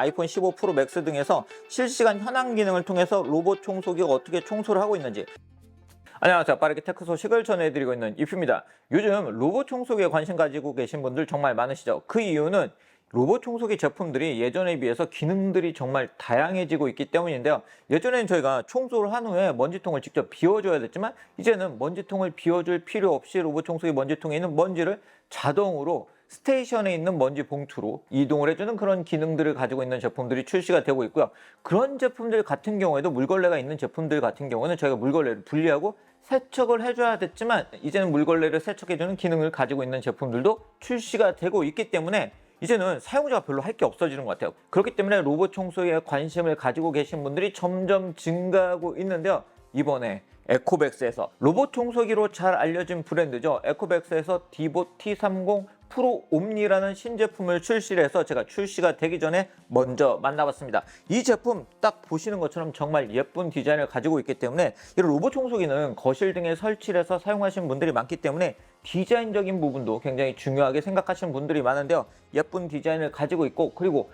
아이폰 15 프로 맥스 등에서 실시간 현황 기능을 통해서 로봇 청소기가 어떻게 청소를 하고 있는지. 안녕하세요. 빠르게 테크 소식을 전해드리고 있는 이프입니다. 요즘 로봇 청소기에 관심 가지고 계신 분들 정말 많으시죠? 그 이유는 로봇 청소기 제품들이 예전에 비해서 기능들이 정말 다양해지고 있기 때문인데요. 예전에는 저희가 청소를 한 후에 먼지통을 직접 비워줘야 됐지만 이제는 먼지통을 비워줄 필요 없이 로봇 청소기 먼지통에 있는 먼지를 자동으로 스테이션에 있는 먼지 봉투로 이동을 해주는 그런 기능들을 가지고 있는 제품들이 출시가 되고 있고요. 그런 제품들 같은 경우에도 물걸레가 있는 제품들 같은 경우는 저희가 물걸레를 분리하고 세척을 해줘야 됐지만 이제는 물걸레를 세척해주는 기능을 가지고 있는 제품들도 출시가 되고 있기 때문에 이제는 사용자가 별로 할 게 없어지는 것 같아요. 그렇기 때문에 로봇 청소기에 관심을 가지고 계신 분들이 점점 증가하고 있는데요. 이번에 에코백스에서 로봇 청소기로 잘 알려진 브랜드죠. 에코백스에서 디보 T30 프로 옴니라는 신제품을 출시를 해서 제가 출시가 되기 전에 먼저 만나봤습니다. 이 제품 딱 보시는 것처럼 정말 예쁜 디자인을 가지고 있기 때문에 이런 로봇 청소기는 거실 등에 설치를 해서 사용하시는 분들이 많기 때문에 디자인적인 부분도 굉장히 중요하게 생각하시는 분들이 많은데요. 예쁜 디자인을 가지고 있고 그리고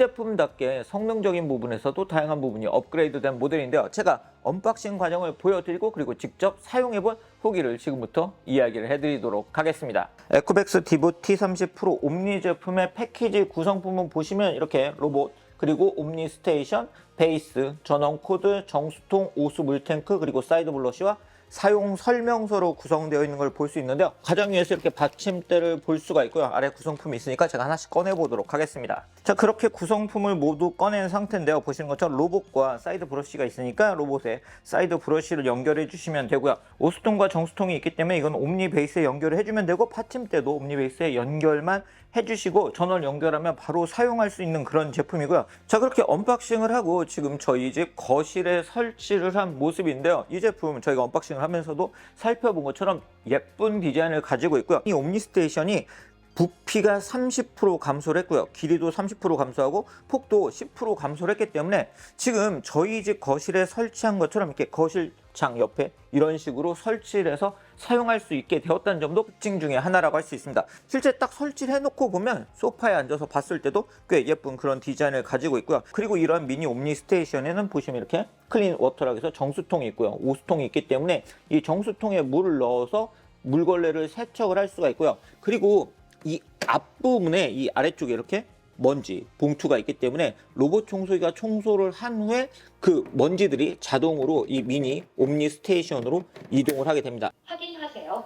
신제품답게 성능적인 부분에서도 다양한 부분이 업그레이드된 모델인데요. 제가 언박싱 과정을 보여드리고 그리고 직접 사용해본 후기를 지금부터 이야기를 해드리도록 하겠습니다. 에코백스 디보 T30 프로 옴니 제품의 패키지 구성품은 보시면 이렇게 로봇 그리고 옴니 스테이션, 베이스, 전원 코드, 정수통, 오수 물탱크 그리고 사이드 블러시와 사용 설명서로 구성되어 있는 걸 볼 수 있는데요. 가장 위에서 이렇게 받침대를 볼 수가 있고요. 아래 구성품이 있으니까 제가 하나씩 꺼내 보도록 하겠습니다. 자, 그렇게 구성품을 모두 꺼낸 상태인데요. 보시는 것처럼 로봇과 사이드 브러쉬가 있으니까 로봇에 사이드 브러쉬를 연결해 주시면 되고요. 오수통과 정수통이 있기 때문에 이건 옴니 베이스에 연결을 해주면 되고 받침대도 옴니 베이스에 연결만 해주시고 전원 연결하면 바로 사용할 수 있는 그런 제품이고요. 자, 그렇게 언박싱을 하고 지금 저희 집 거실에 설치를 한 모습인데요. 이 제품 저희가 언박싱을 하면서도 살펴본 것처럼 예쁜 디자인을 가지고 있고요. 이 옴니 스테이션이 부피가 30% 감소를 했고요. 길이도 30% 감소하고 폭도 10% 감소를 했기 때문에 지금 저희 집 거실에 설치한 것처럼 이렇게 거실창 옆에 이런 식으로 설치를 해서 사용할 수 있게 되었다는 점도 특징 중에 하나라고 할 수 있습니다. 실제 딱 설치를 해놓고 보면 소파에 앉아서 봤을 때도 꽤 예쁜 그런 디자인을 가지고 있고요. 그리고 이런 미니 옴니 스테이션에는 보시면 이렇게 클린 워터라고 해서 정수통이 있고요. 오수통이 있기 때문에 이 정수통에 물을 넣어서 물걸레를 세척을 할 수가 있고요. 그리고 이 앞부분에 이 아래쪽에 이렇게 먼지 봉투가 있기 때문에 로봇 청소기가 청소를 한 후에 그 먼지들이 자동으로 이 미니 옴니 스테이션으로 이동을 하게 됩니다. 확인하세요.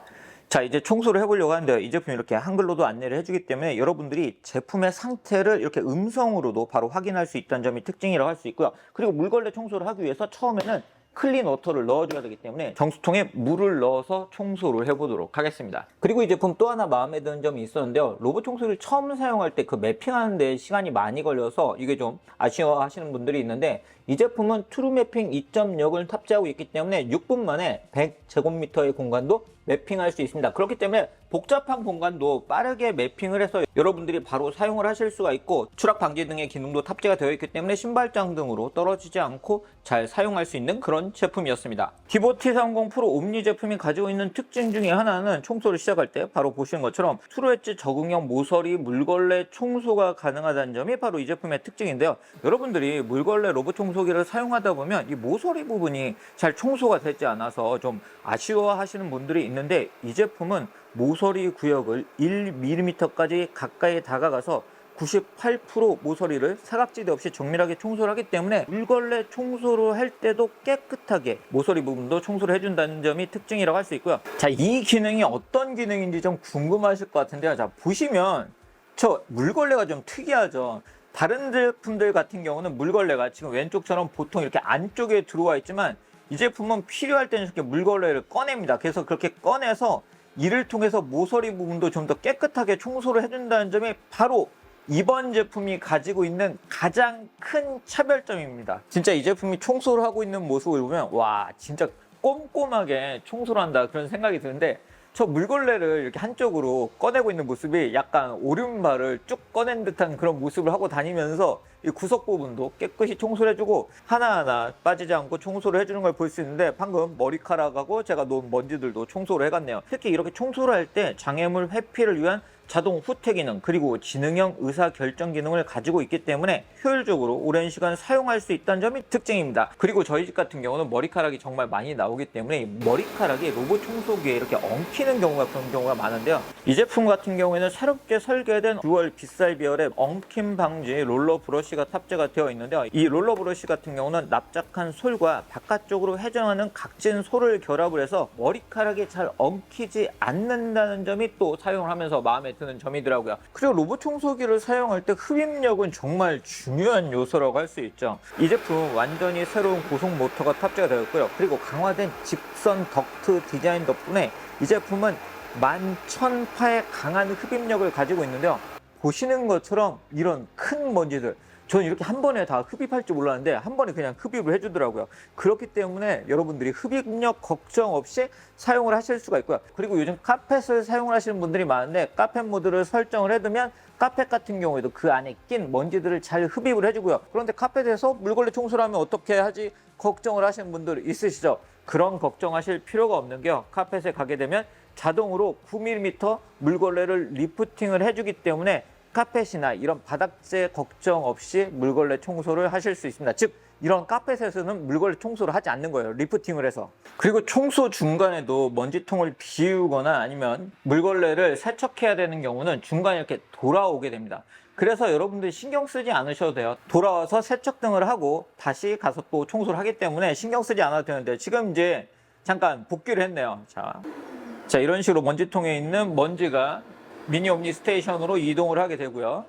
자, 이제 청소를 해보려고 하는데요. 이 제품이 이렇게 한글로도 안내를 해주기 때문에 여러분들이 제품의 상태를 이렇게 음성으로도 바로 확인할 수 있다는 점이 특징이라고 할 수 있고요. 그리고 물걸레 청소를 하기 위해서 처음에는 클린 워터를 넣어줘야 되기 때문에 정수통에 물을 넣어서 청소를 해보도록 하겠습니다. 그리고 이 제품 또 하나 마음에 드는 점이 있었는데요. 로봇 청소기를 처음 사용할 때 그 매핑하는 데 시간이 많이 걸려서 이게 좀 아쉬워하시는 분들이 있는데 이 제품은 트루매핑 2.0을 탑재하고 있기 때문에 6분 만에 100제곱미터의 공간도 매핑할 수 있습니다. 그렇기 때문에 복잡한 공간도 빠르게 매핑을 해서 여러분들이 바로 사용을 하실 수가 있고 추락 방지 등의 기능도 탑재가 되어 있기 때문에 신발장 등으로 떨어지지 않고 잘 사용할 수 있는 그런 제품이었습니다. 디보 T30 프로 옴니 제품이 가지고 있는 특징 중에 하나는 청소를 시작할 때 바로 보시는 것처럼 트루엣지 적응형 모서리 물걸레 청소가 가능하다는 점이 바로 이 제품의 특징인데요. 여러분들이 물걸레 로봇 청소기를 사용하다 보면 이 모서리 부분이 잘 청소가 되지 않아서 좀 아쉬워하시는 분들이 있는데 이 제품은 모서리 구역을 1mm까지 가까이 다가가서 98% 모서리를 사각지대 없이 정밀하게 청소를 하기 때문에 물걸레 청소를 할 때도 깨끗하게 모서리 부분도 청소를 해준다는 점이 특징이라고 할 수 있고요. 자, 이 기능이 어떤 기능인지 좀 궁금하실 것 같은데요. 자, 보시면 저 물걸레가 좀 특이하죠. 다른 제품들 같은 경우는 물걸레가 지금 왼쪽처럼 보통 이렇게 안쪽에 들어와 있지만 이 제품은 필요할 때는 이렇게 물걸레를 꺼냅니다. 그래서 그렇게 꺼내서 이를 통해서 모서리 부분도 좀 더 깨끗하게 청소를 해준다는 점이 바로 이번 제품이 가지고 있는 가장 큰 차별점입니다. 진짜 이 제품이 청소를 하고 있는 모습을 보면 와, 진짜 꼼꼼하게 청소를 한다 그런 생각이 드는데 저 물걸레를 이렇게 한쪽으로 꺼내고 있는 모습이 약간 오른발을 쭉 꺼낸 듯한 그런 모습을 하고 다니면서 이 구석 부분도 깨끗이 청소를 해주고 하나하나 빠지지 않고 청소를 해주는 걸 볼 수 있는데, 방금 머리카락하고 제가 놓은 먼지들도 청소를 해갔네요. 특히 이렇게 청소를 할 때 장애물 회피를 위한 자동 후퇴 기능, 그리고 지능형 의사결정 기능을 가지고 있기 때문에 효율적으로 오랜 시간 사용할 수 있다는 점이 특징입니다. 그리고 저희 집 같은 경우는 머리카락이 정말 많이 나오기 때문에 머리카락이 로봇 청소기에 이렇게 엉키는 그런 경우가 많은데요. 이 제품 같은 경우에는 새롭게 설계된 듀얼 빗살 비열의 엉킴 방지 롤러 브러쉬가 탑재가 되어 있는데요. 이 롤러 브러쉬 같은 경우는 납작한 솔과 바깥쪽으로 회전하는 각진 솔을 결합을 해서 머리카락이 잘 엉키지 않는다는 점이 또 사용을 하면서 마음에 드는 점이더라고요. 그리고 로봇 청소기를 사용할 때 흡입력은 정말 중요한 요소라고 할 수 있죠. 이 제품 완전히 새로운 고속 모터가 탑재가 되어 있고요. 그리고 강화된 직선 덕트 디자인 덕분에 이 제품은 11,000파의 강한 흡입력을 가지고 있는데요. 보시는 것처럼 이런 큰 먼지들, 저는 이렇게 한 번에 다 흡입할 줄 몰랐는데 한 번에 그냥 흡입을 해주더라고요. 그렇기 때문에 여러분들이 흡입력 걱정 없이 사용을 하실 수가 있고요. 그리고 요즘 카펫을 사용을 하시는 분들이 많은데, 카펫 모드를 설정을 해두면 카펫 같은 경우에도 그 안에 낀 먼지들을 잘 흡입을 해주고요. 그런데 카펫에서 물걸레 청소를 하면 어떻게 하지 걱정을 하시는 분들 있으시죠? 그런 걱정하실 필요가 없는 게요, 카펫에 가게 되면 자동으로 9mm 물걸레를 리프팅을 해주기 때문에 카펫이나 이런 바닥재 걱정 없이 물걸레 청소를 하실 수 있습니다. 즉, 이런 카펫에서는 물걸레 청소를 하지 않는 거예요, 리프팅을 해서. 그리고 청소 중간에도 먼지통을 비우거나 아니면 물걸레를 세척해야 되는 경우는 중간에 이렇게 돌아오게 됩니다. 그래서 여러분들이 신경 쓰지 않으셔도 돼요. 돌아와서 세척 등을 하고 다시 가서 또 청소를 하기 때문에 신경 쓰지 않아도 되는데, 지금 이제 잠깐 복귀를 했네요. 자, 이런 식으로 먼지통에 있는 먼지가 미니 옴니 스테이션으로 이동을 하게 되고요.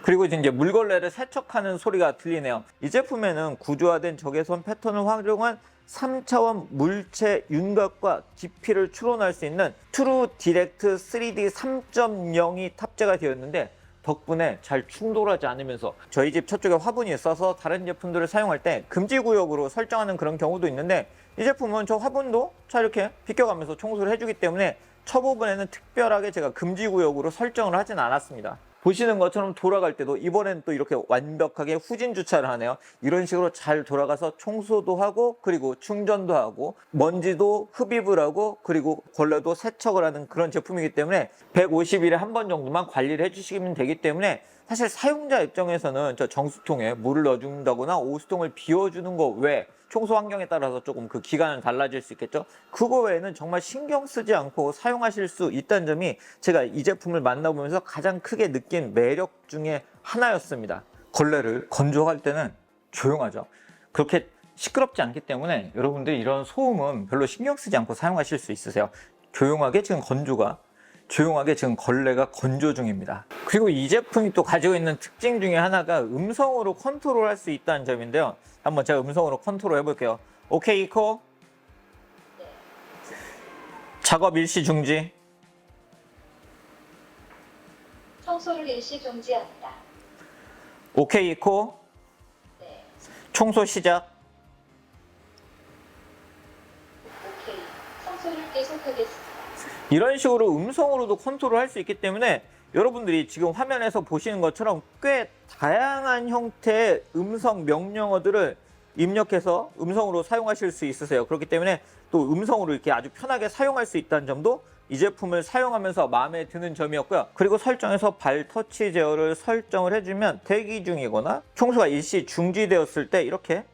그리고 이제 물걸레를 세척하는 소리가 들리네요. 이 제품에는 구조화된 적외선 패턴을 활용한 3차원 물체 윤곽과 깊이를 추론할 수 있는 트루 디렉트 3D 3.0이 탑재가 되어 있는데, 덕분에 잘 충돌하지 않으면서 저희 집 저쪽에 화분이 있어서 다른 제품들을 사용할 때 금지구역으로 설정하는 그런 경우도 있는데, 이 제품은 저 화분도 잘 이렇게 비껴가면서 청소를 해주기 때문에 첫 부분에는 특별하게 제가 금지구역으로 설정을 하진 않았습니다. 보시는 것처럼 돌아갈 때도 이번엔 또 이렇게 완벽하게 후진 주차를 하네요. 이런 식으로 잘 돌아가서 청소도 하고, 그리고 충전도 하고, 먼지도 흡입을 하고, 그리고 걸레도 세척을 하는 그런 제품이기 때문에 150일에 한 번 정도만 관리를 해주시면 되기 때문에, 사실 사용자 입장에서는 저 정수통에 물을 넣어준다거나 오수통을 비워주는 거 외에 청소 환경에 따라서 조금 그 기간은 달라질 수 있겠죠. 그거 외에는 정말 신경 쓰지 않고 사용하실 수 있다는 점이 제가 이 제품을 만나보면서 가장 크게 느낀 매력 중에 하나였습니다. 걸레를 건조할 때는 조용하죠. 그렇게 시끄럽지 않기 때문에 여러분들이 이런 소음은 별로 신경 쓰지 않고 사용하실 수 있으세요. 조용하게 지금 걸레가 건조 중입니다. 그리고 이 제품이 또 가지고 있는 특징 중에 하나가 음성으로 컨트롤할 수 있다는 점인데요. 한번 제가 음성으로 컨트롤 해볼게요. 오케이 이코. 네. 작업 일시 중지. 청소를 일시 중지합니다. 오케이 이코. 네. 청소 시작. 오케이. 청소를 계속하겠습니다. 이런 식으로 음성으로도 컨트롤 할 수 있기 때문에 여러분들이 지금 화면에서 보시는 것처럼 꽤 다양한 형태의 음성 명령어들을 입력해서 음성으로 사용하실 수 있으세요. 그렇기 때문에 또 음성으로 이렇게 아주 편하게 사용할 수 있다는 점도 이 제품을 사용하면서 마음에 드는 점이었고요. 그리고 설정에서 발 터치 제어를 설정을 해주면 대기 중이거나 청소가 일시 중지되었을 때 이렇게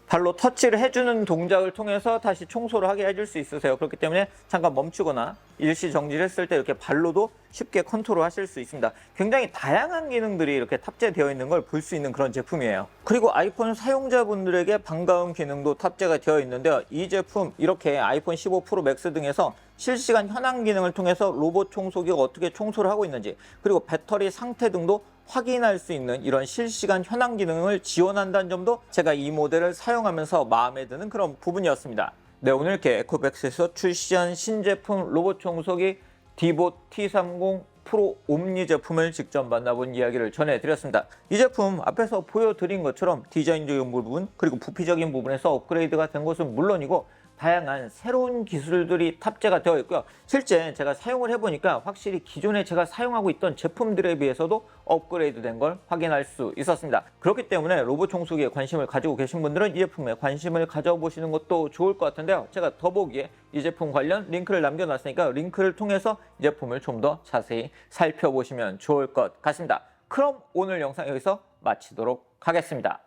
발로 터치를 해주는 동작을 통해서 다시 청소를 하게 해줄 수 있으세요. 그렇기 때문에 잠깐 멈추거나 일시 정지를 했을 때 이렇게 발로도 쉽게 컨트롤 하실 수 있습니다. 굉장히 다양한 기능들이 이렇게 탑재되어 있는 걸 볼 수 있는 그런 제품이에요. 그리고 아이폰 사용자분들에게 반가운 기능도 탑재가 되어 있는데요. 이 제품 이렇게 아이폰 15 프로 맥스 등에서 실시간 현황 기능을 통해서 로봇 청소기가 어떻게 청소를 하고 있는지, 그리고 배터리 상태 등도 확인할 수 있는 이런 실시간 현황 기능을 지원한다는 점도 제가 이 모델을 사용하면서 마음에 드는 그런 부분이었습니다. 네, 오늘 이렇게 에코백스에서 출시한 신제품 로봇 청소기 디봇 T30 프로 옴니 제품을 직접 만나본 이야기를 전해드렸습니다. 이 제품 앞에서 보여드린 것처럼 디자인적인 부분, 그리고 부피적인 부분에서 업그레이드가 된 것은 물론이고 다양한 새로운 기술들이 탑재가 되어 있고요. 실제 제가 사용을 해보니까 확실히 기존에 제가 사용하고 있던 제품들에 비해서도 업그레이드된 걸 확인할 수 있었습니다. 그렇기 때문에 로봇 청소기에 관심을 가지고 계신 분들은 이 제품에 관심을 가져보시는 것도 좋을 것 같은데요. 제가 더보기에 이 제품 관련 링크를 남겨놨으니까 링크를 통해서 이 제품을 좀 더 자세히 살펴보시면 좋을 것 같습니다. 그럼 오늘 영상 여기서 마치도록 하겠습니다.